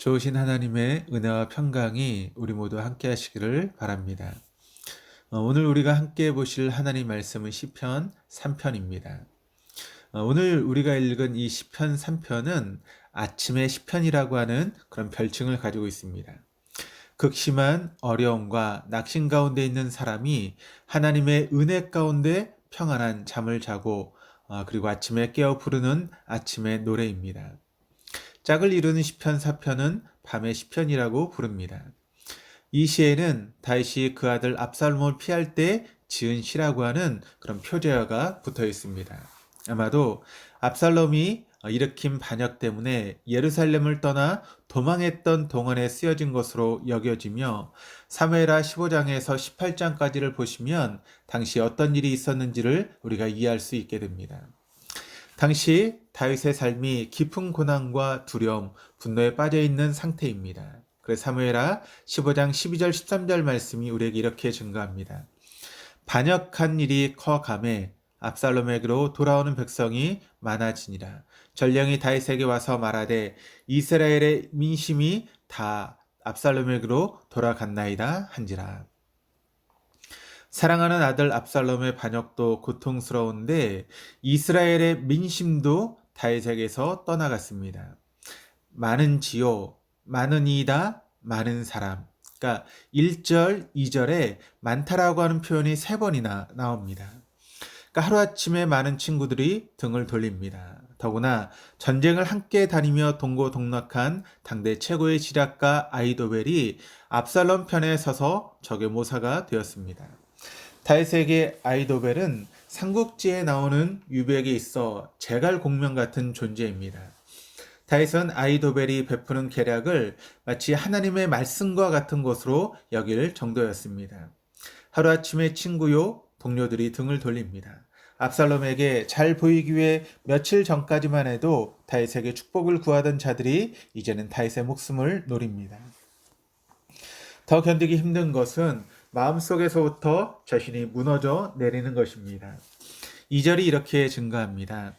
좋으신 하나님의 은혜와 평강이 우리 모두 함께 하시기를 바랍니다. 오늘 우리가 함께 보실 하나님 말씀은 시편 3편입니다. 오늘 우리가 읽은 이 시편 3편은 아침의 시편이라고 하는 그런 별칭을 가지고 있습니다. 극심한 어려움과 낙심 가운데 있는 사람이 하나님의 은혜 가운데 평안한 잠을 자고 그리고 아침에 깨어 부르는 아침의 노래입니다. 짝을 이루는 시편 4편은 밤의 시편이라고 부릅니다. 이 시에는 다윗이 그 아들 압살롬을 피할 때 지은 시라고 하는 그런 표제어가 붙어 있습니다. 아마도 압살롬이 일으킨 반역 때문에 예루살렘을 떠나 도망했던 동안에 쓰여진 것으로 여겨지며 사무엘하 15장에서 18장까지를 보시면 당시 어떤 일이 있었는지를 우리가 이해할 수 있게 됩니다. 당시 다윗의 삶이 깊은 고난과 두려움, 분노에 빠져 있는 상태입니다. 그래서 사무엘하 15장 12절 13절 말씀이 우리에게 이렇게 증거합니다. 반역한 일이 커가매 압살롬에게로 돌아오는 백성이 많아지니라. 전령이 다윗에게 와서 말하되 이스라엘의 민심이 다 압살롬에게로 돌아갔나이다 한지라. 사랑하는 아들 압살롬의 반역도 고통스러운데 이스라엘의 민심도 다윗에게서 떠나갔습니다. 많은 지요, 많은 이다, 많은 사람. 그러니까 1절, 2절에 많다라고 하는 표현이 3번이나 나옵니다. 그러니까 하루아침에 많은 친구들이 등을 돌립니다. 더구나 전쟁을 함께 다니며 동고동락한 당대 최고의 지략가 아이도벨이 압살롬 편에 서서 적의 모사가 되었습니다. 다윗에게 아이도벨은 삼국지에 나오는 유백에 있어 제갈공명 같은 존재입니다. 다윗은 아이도벨이 베푸는 계략을 마치 하나님의 말씀과 같은 것으로 여길 정도였습니다. 하루아침에 친구요 동료들이 등을 돌립니다. 압살롬에게 잘 보이기 위해 며칠 전까지만 해도 다윗에게 축복을 구하던 자들이 이제는 다윗의 목숨을 노립니다. 더 견디기 힘든 것은 마음속에서부터 자신이 무너져 내리는 것입니다. 2절이 이렇게 증가합니다.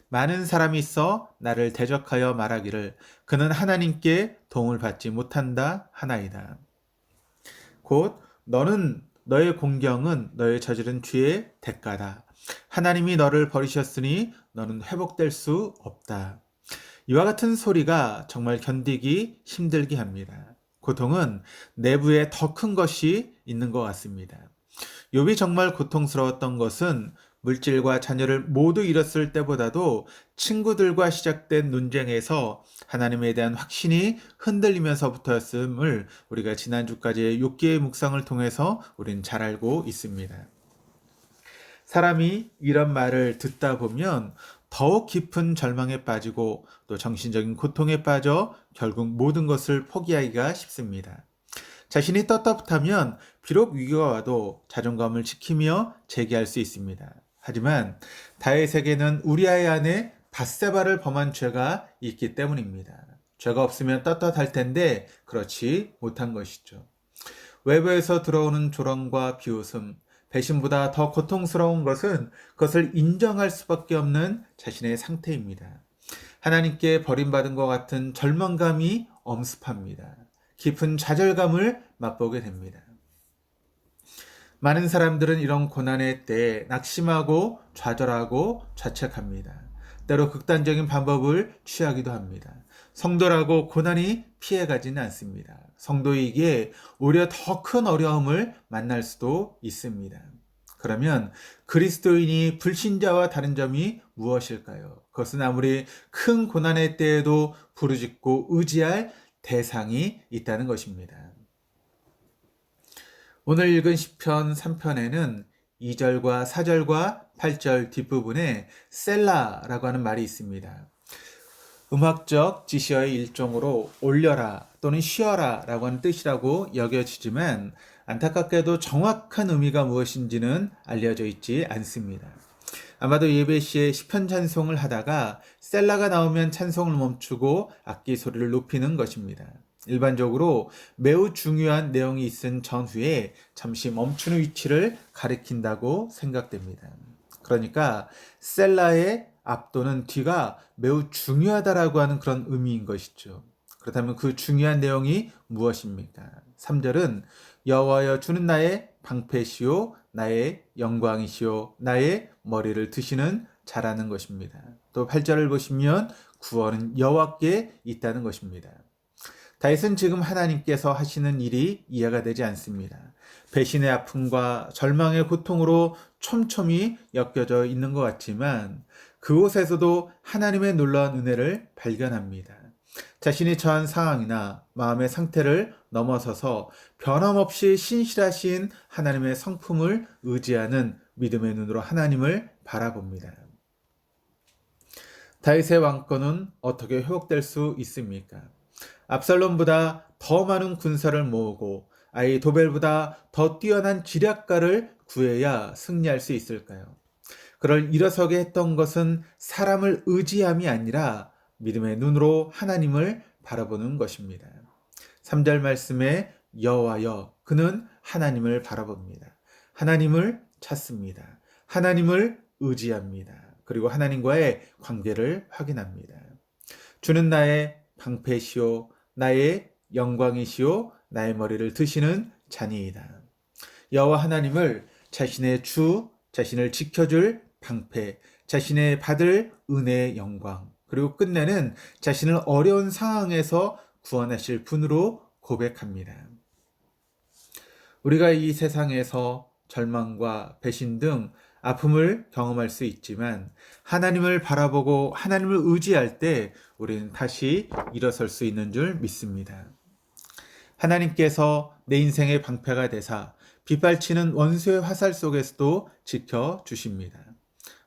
많은 사람이 있어 나를 대적하여 말하기를 그는 하나님께 도움을 받지 못한다 하나이다. 곧 너의 공경은 너의 저지른 죄의 대가다. 하나님이 너를 버리셨으니 너는 회복될 수 없다. 이와 같은 소리가 정말 견디기 힘들게 합니다. 고통은 내부에 더 큰 것이 있는 것 같습니다. 욥이 정말 고통스러웠던 것은 물질과 자녀를 모두 잃었을 때보다도 친구들과 시작된 논쟁에서 하나님에 대한 확신이 흔들리면서부터였음을 우리가 지난주까지의 욥기의 묵상을 통해서 우리는 잘 알고 있습니다. 사람이 이런 말을 듣다 보면 더욱 깊은 절망에 빠지고 또 정신적인 고통에 빠져 결국 모든 것을 포기하기가 쉽습니다. 자신이 떳떳하면 비록 위기가 와도 자존감을 지키며 재기할 수 있습니다. 하지만 다윗에게는 우리아의 아내 밧세바를 범한 죄가 있기 때문입니다. 죄가 없으면 떳떳할 텐데 그렇지 못한 것이죠. 외부에서 들어오는 조롱과 비웃음, 배신보다 더 고통스러운 것은 그것을 인정할 수밖에 없는 자신의 상태입니다. 하나님께 버림받은 것 같은 절망감이 엄습합니다. 깊은 좌절감을 맛보게 됩니다. 많은 사람들은 이런 고난의 때에 낙심하고 좌절하고 자책합니다. 때로 극단적인 방법을 취하기도 합니다. 성도라고 고난이 피해가지는 않습니다. 성도이기에 오히려 더 큰 어려움을 만날 수도 있습니다. 그러면 그리스도인이 불신자와 다른 점이 무엇일까요? 그것은 아무리 큰 고난의 때에도 부르짖고 의지할 대상이 있다는 것입니다. 오늘 읽은 시편 3편에는 2절과 4절과 8절 뒷부분에 셀라라고 하는 말이 있습니다. 음악적 지시어의 일종으로 올려라 또는 쉬어라 라고 하는 뜻이라고 여겨지지만 안타깝게도 정확한 의미가 무엇인지는 알려져 있지 않습니다. 아마도 예배 시에 시편 찬송을 하다가 셀라가 나오면 찬송을 멈추고 악기 소리를 높이는 것입니다. 일반적으로 매우 중요한 내용이 있은 전후에 잠시 멈추는 위치를 가리킨다고 생각됩니다. 그러니까 셀라의 앞 또는 뒤가 매우 중요하다라고 하는 그런 의미인 것이죠. 그렇다면 그 중요한 내용이 무엇입니까? 3절은 여호와여 주는 나의 방패시요 나의 영광이시요 나의 머리를 드시는 자라는 것입니다. 또 8절을 보시면 구원은 여호와께 있다는 것입니다. 다윗은 지금 하나님께서 하시는 일이 이해가 되지 않습니다. 배신의 아픔과 절망의 고통으로 촘촘히 엮여져 있는 것 같지만 그곳에서도 하나님의 놀라운 은혜를 발견합니다. 자신이 처한 상황이나 마음의 상태를 넘어서서 변함없이 신실하신 하나님의 성품을 의지하는 믿음의 눈으로 하나님을 바라봅니다. 다윗의 왕권은 어떻게 회복될 수 있습니까? 압살롬보다 더 많은 군사를 모으고 아히도벨보다 더 뛰어난 지략가를 구해야 승리할 수 있을까요? 그를 일어서게 했던 것은 사람을 의지함이 아니라 믿음의 눈으로 하나님을 바라보는 것입니다. 3절 말씀에 여호와여 그는 하나님을 바라봅니다. 하나님을 찾습니다. 하나님을 의지합니다. 그리고 하나님과의 관계를 확인합니다. 주는 나의 방패시요 나의 영광이시요 나의 머리를 드시는 자니이다. 여호와 하나님을 자신의 주, 자신을 지켜줄 방패, 자신의 받을 은혜의 영광, 그리고 끝내는 자신을 어려운 상황에서 구원하실 분으로 고백합니다. 우리가 이 세상에서 절망과 배신 등 아픔을 경험할 수 있지만 하나님을 바라보고 하나님을 의지할 때 우리는 다시 일어설 수 있는 줄 믿습니다. 하나님께서 내 인생의 방패가 되사 빗발치는 원수의 화살 속에서도 지켜주십니다.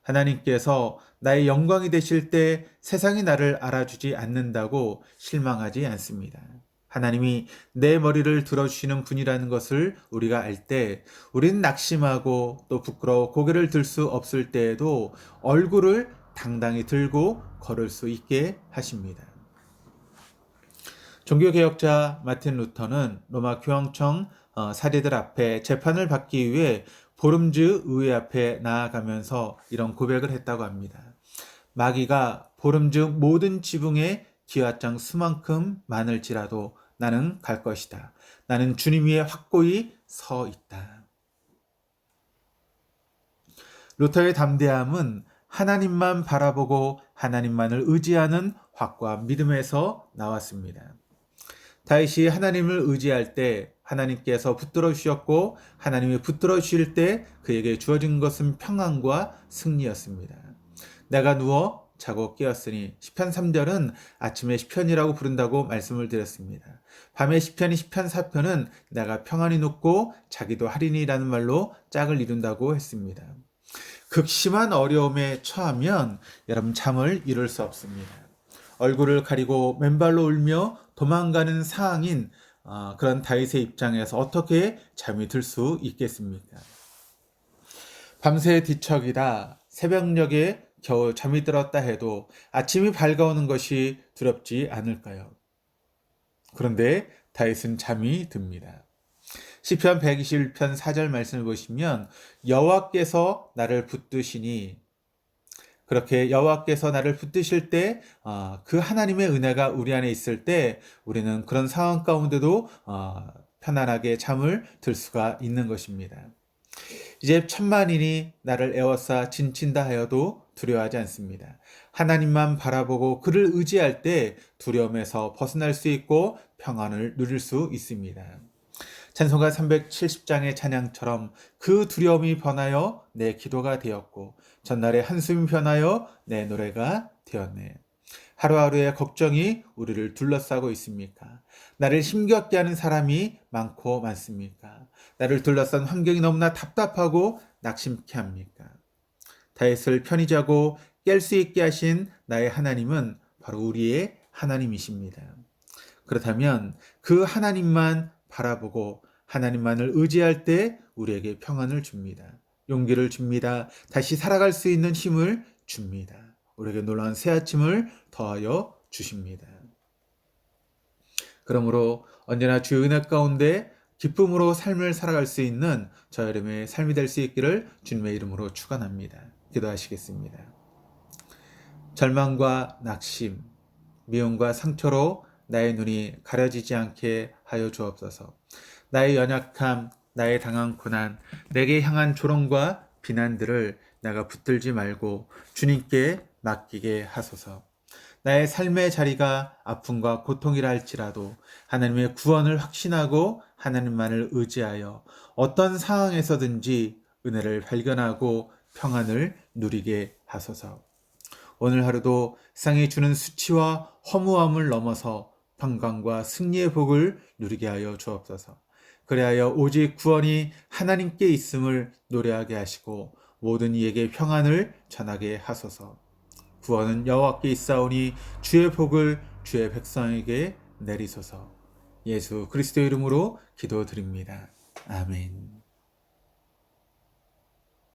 하나님께서 나의 영광이 되실 때 세상이 나를 알아주지 않는다고 실망하지 않습니다. 하나님이 내 머리를 들어주시는 분이라는 것을 우리가 알 때 우리는 낙심하고 또 부끄러워 고개를 들 수 없을 때에도 얼굴을 당당히 들고 걸을 수 있게 하십니다. 종교개혁자 마틴 루터는 로마 교황청 사리들 앞에 재판을 받기 위해 보름즈 의회 앞에 나아가면서 이런 고백을 했다고 합니다. 마귀가 보름즈 모든 지붕에 기와장 수만큼 많을지라도 나는 갈 것이다. 나는 주님 위에 확고히 서 있다. 루터의 담대함은 하나님만 바라보고 하나님만을 의지하는 확고한 믿음에서 나왔습니다. 다윗이 하나님을 의지할 때 하나님께서 붙들어 주셨고 하나님이 붙들어 주실 때 그에게 주어진 것은 평안과 승리였습니다. 내가 누워 자고 깨었으니 시편 3절은 아침에 시편이라고 부른다고 말씀을 드렸습니다. 밤에 시편이 시편 4편은 내가 평안히 눕고 자기도 하리니라는 말로 짝을 이룬다고 했습니다. 극심한 어려움에 처하면 여러분 잠을 이룰 수 없습니다. 얼굴을 가리고 맨발로 울며 도망가는 상황인 그런 다윗의 입장에서 어떻게 잠이 들 수 있겠습니까? 밤새 뒤척이다 새벽녘에 겨우 잠이 들었다 해도 아침이 밝아오는 것이 두렵지 않을까요? 그런데 다윗은 잠이 듭니다. 시편 121편 4절 말씀을 보시면 여호와께서 나를 붙드시니 그렇게 여호와께서 나를 붙드실 때 그 하나님의 은혜가 우리 안에 있을 때 우리는 그런 상황 가운데도 편안하게 잠을 들 수가 있는 것입니다. 이제 천만인이 나를 에워싸 진친다 하여도 두려워하지 않습니다. 하나님만 바라보고 그를 의지할 때 두려움에서 벗어날 수 있고 평안을 누릴 수 있습니다. 찬송가 370장의 찬양처럼 그 두려움이 변하여 내 기도가 되었고 전날의 한숨이 변하여 내 노래가 되었네. 하루하루의 걱정이 우리를 둘러싸고 있습니까? 나를 힘겹게 하는 사람이 많고 많습니까? 나를 둘러싼 환경이 너무나 답답하고 낙심케 합니까? 다윗을 편히 자고 깰 수 있게 하신 나의 하나님은 바로 우리의 하나님이십니다. 그렇다면 그 하나님만 바라보고 하나님만을 의지할 때 우리에게 평안을 줍니다. 용기를 줍니다. 다시 살아갈 수 있는 힘을 줍니다. 우리에게 놀라운 새 아침을 더하여 주십니다. 그러므로 언제나 주의 은혜 가운데 기쁨으로 삶을 살아갈 수 있는 저 여러분의 삶이 될 수 있기를 주님의 이름으로 축원합니다. 기도하시겠습니다. 절망과 낙심, 미움과 상처로 나의 눈이 가려지지 않게 하여 주옵소서. 나의 연약함, 나의 당한 고난, 내게 향한 조롱과 비난들을 내가 붙들지 말고 주님께 맡기게 하소서. 나의 삶의 자리가 아픔과 고통이라 할지라도 하나님의 구원을 확신하고 하나님만을 의지하여 어떤 상황에서든지 은혜를 발견하고 평안을 누리게 하소서. 오늘 하루도 세상이 주는 수치와 허무함을 넘어서 평강과 승리의 복을 누리게 하여 주옵소서. 그리하여 오직 구원이 하나님께 있음을 노래하게 하시고 모든 이에게 평안을 전하게 하소서. 구원은 여호와께 있사오니 주의 복을 주의 백성에게 내리소서. 예수 그리스도의 이름으로 기도드립니다. 아멘.